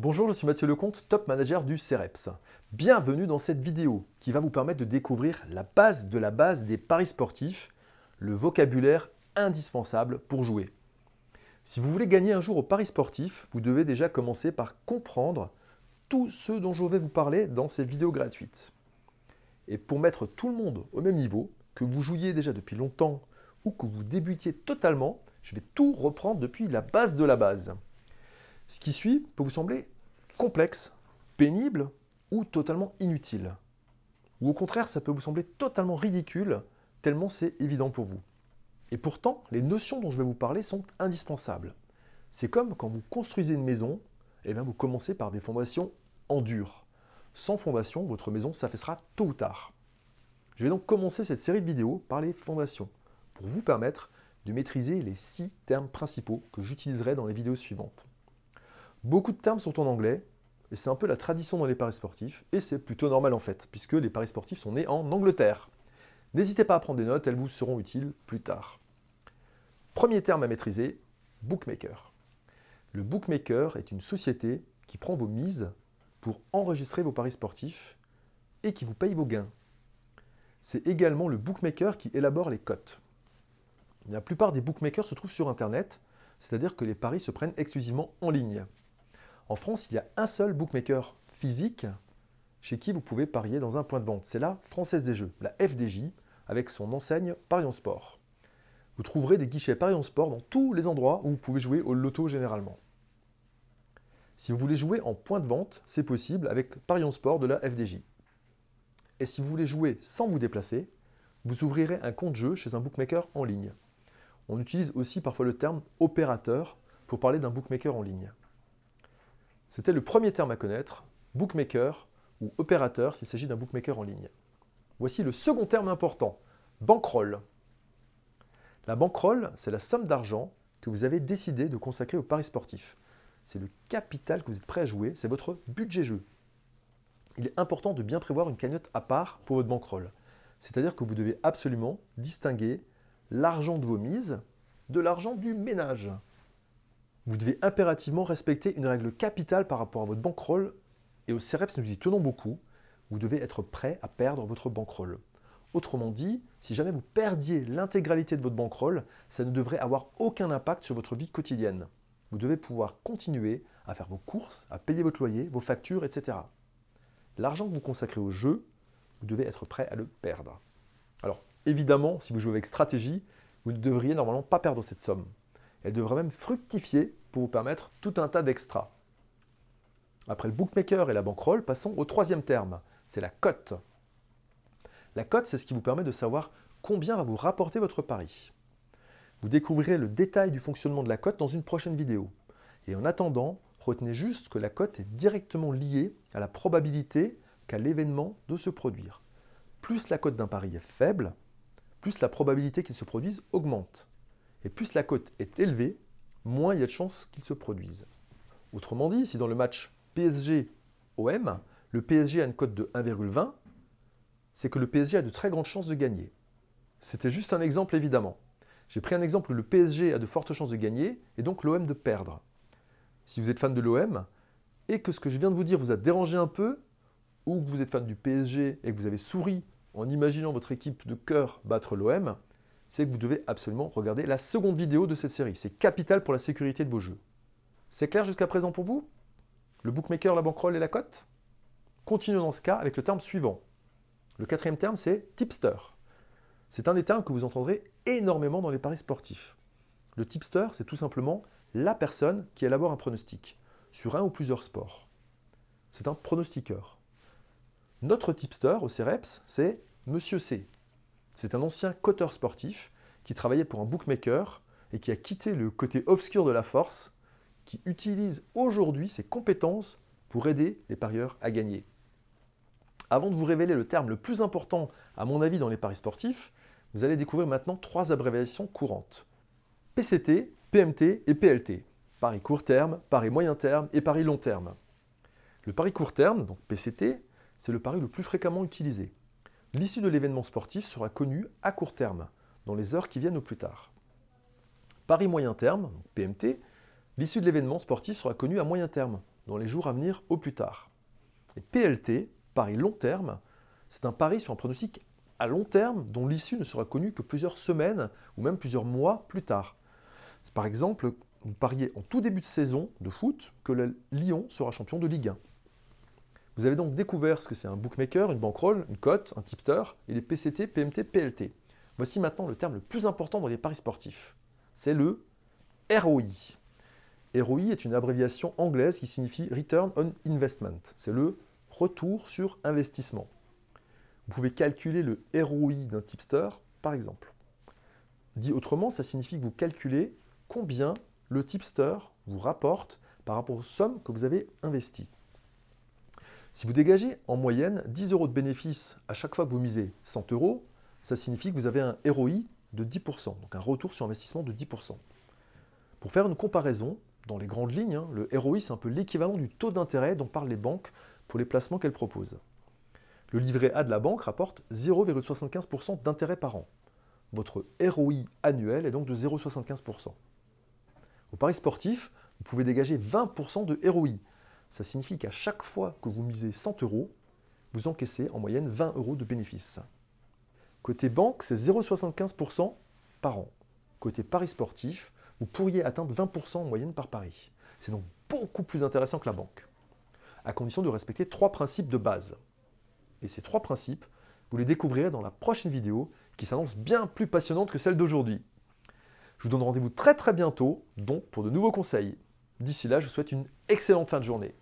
Bonjour, je suis Mathieu Lecomte, top manager du CEREPS. Bienvenue dans cette vidéo qui va vous permettre de découvrir la base des paris sportifs, le vocabulaire indispensable pour jouer. Si vous voulez gagner un jour au paris sportif, vous devez déjà commencer par comprendre tout ce dont je vais vous parler dans ces vidéos gratuites. Et pour mettre tout le monde au même niveau, que vous jouiez déjà depuis longtemps ou que vous débutiez totalement, je vais tout reprendre depuis la base de la base. Ce qui suit peut vous sembler complexe, pénible ou totalement inutile. Ou au contraire, ça peut vous sembler totalement ridicule, tellement c'est évident pour vous. Et pourtant, les notions dont je vais vous parler sont indispensables. C'est comme quand vous construisez une maison, et bien vous commencez par des fondations en dur. Sans fondation, votre maison s'affaissera tôt ou tard. Je vais donc commencer cette série de vidéos par les fondations, pour vous permettre de maîtriser les 6 termes principaux que j'utiliserai dans les vidéos suivantes. Beaucoup de termes sont en anglais, et c'est un peu la tradition dans les paris sportifs, et c'est plutôt normal en fait, puisque les paris sportifs sont nés en Angleterre. N'hésitez pas à prendre des notes, elles vous seront utiles plus tard. Premier terme à maîtriser, bookmaker. Le bookmaker est une société qui prend vos mises pour enregistrer vos paris sportifs et qui vous paye vos gains. C'est également le bookmaker qui élabore les cotes. La plupart des bookmakers se trouvent sur Internet, c'est-à-dire que les paris se prennent exclusivement en ligne. En France, il y a un seul bookmaker physique chez qui vous pouvez parier dans un point de vente. C'est la Française des Jeux, la FDJ, avec son enseigne Parions Sport. Vous trouverez des guichets Parions Sport dans tous les endroits où vous pouvez jouer au loto généralement. Si vous voulez jouer en point de vente, c'est possible avec Parions Sport de la FDJ. Et si vous voulez jouer sans vous déplacer, vous ouvrirez un compte jeu chez un bookmaker en ligne. On utilise aussi parfois le terme opérateur pour parler d'un bookmaker en ligne. C'était le premier terme à connaître, bookmaker ou opérateur s'il s'agit d'un bookmaker en ligne. Voici le second terme important, bankroll. La bankroll, c'est la somme d'argent que vous avez décidé de consacrer au paris sportif. C'est le capital que vous êtes prêt à jouer, c'est votre budget jeu. Il est important de bien prévoir une cagnotte à part pour votre bankroll. C'est-à-dire que vous devez absolument distinguer l'argent de vos mises de l'argent du ménage. Vous devez impérativement respecter une règle capitale par rapport à votre bankroll, et au CEREPS nous y tenons beaucoup, vous devez être prêt à perdre votre bankroll. Autrement dit, si jamais vous perdiez l'intégralité de votre bankroll, ça ne devrait avoir aucun impact sur votre vie quotidienne. Vous devez pouvoir continuer à faire vos courses, à payer votre loyer, vos factures, etc. L'argent que vous consacrez au jeu, vous devez être prêt à le perdre. Alors, évidemment, si vous jouez avec stratégie, vous ne devriez normalement pas perdre cette somme. Elle devrait même fructifier pour vous permettre tout un tas d'extras. Après le bookmaker et la bankroll, passons au troisième terme, c'est la cote. La cote, c'est ce qui vous permet de savoir combien va vous rapporter votre pari. Vous découvrirez le détail du fonctionnement de la cote dans une prochaine vidéo. Et en attendant, retenez juste que la cote est directement liée à la probabilité qu'a l'événement de se produire. Plus la cote d'un pari est faible, plus la probabilité qu'il se produise augmente. Et plus la cote est élevée, moins il y a de chances qu'il se produise. Autrement dit, si dans le match PSG-OM, le PSG a une cote de 1,20, c'est que le PSG a de très grandes chances de gagner. C'était juste un exemple évidemment. J'ai pris un exemple où le PSG a de fortes chances de gagner et donc l'OM de perdre. Si vous êtes fan de l'OM et que ce que je viens de vous dire vous a dérangé un peu, ou que vous êtes fan du PSG et que vous avez souri en imaginant votre équipe de cœur battre l'OM, c'est que vous devez absolument regarder la seconde vidéo de cette série. C'est capital pour la sécurité de vos jeux. C'est clair jusqu'à présent pour vous? Le bookmaker, la bankroll et la cote? Continuons dans ce cas avec le terme suivant. Le quatrième terme, c'est tipster. C'est un des termes que vous entendrez énormément dans les paris sportifs. Le tipster, c'est tout simplement la personne qui élabore un pronostic sur un ou plusieurs sports. C'est un pronostiqueur. Notre tipster au CEREPS, c'est Monsieur C. C'est un ancien coteur sportif qui travaillait pour un bookmaker et qui a quitté le côté obscur de la force, qui utilise aujourd'hui ses compétences pour aider les parieurs à gagner. Avant de vous révéler le terme le plus important, à mon avis, dans les paris sportifs, vous allez découvrir maintenant 3 abréviations courantes. PCT, PMT et PLT. Paris court terme, pari moyen terme et pari long terme. Le pari court terme, donc PCT, c'est le pari le plus fréquemment utilisé. L'issue de l'événement sportif sera connue à court terme, dans les heures qui viennent au plus tard. Pari moyen terme, donc PMT, l'issue de l'événement sportif sera connue à moyen terme, dans les jours à venir au plus tard. Et PLT, pari long terme, c'est un pari sur un pronostic à long terme dont l'issue ne sera connue que plusieurs semaines ou même plusieurs mois plus tard. Par exemple, vous pariez en tout début de saison de foot que le Lyon sera champion de Ligue 1. Vous avez donc découvert ce que c'est un bookmaker, une bankroll, une cote, un tipster et les PCT, PMT, PLT. Voici maintenant le terme le plus important dans les paris sportifs. C'est le ROI. ROI est une abréviation anglaise qui signifie Return on Investment. C'est le retour sur investissement. Vous pouvez calculer le ROI d'un tipster, par exemple. Dit autrement, ça signifie que vous calculez combien le tipster vous rapporte par rapport aux sommes que vous avez investies. Si vous dégagez en moyenne 10 euros de bénéfices à chaque fois que vous misez 100 euros, ça signifie que vous avez un ROI de 10%, donc un retour sur investissement de 10%. Pour faire une comparaison, dans les grandes lignes, le ROI c'est un peu l'équivalent du taux d'intérêt dont parlent les banques pour les placements qu'elles proposent. Le livret A de la banque rapporte 0,75% d'intérêt par an. Votre ROI annuel est donc de 0,75%. Au pari sportif, vous pouvez dégager 20% de ROI. Ça signifie qu'à chaque fois que vous misez 100 euros, vous encaissez en moyenne 20 euros de bénéfices. Côté banque, c'est 0,75% par an. Côté pari sportif, vous pourriez atteindre 20% en moyenne par pari. C'est donc beaucoup plus intéressant que la banque, à condition de respecter 3 principes de base. Et ces 3 principes, vous les découvrirez dans la prochaine vidéo qui s'annonce bien plus passionnante que celle d'aujourd'hui. Je vous donne rendez-vous très bientôt, donc pour de nouveaux conseils. D'ici là, je vous souhaite une excellente fin de journée.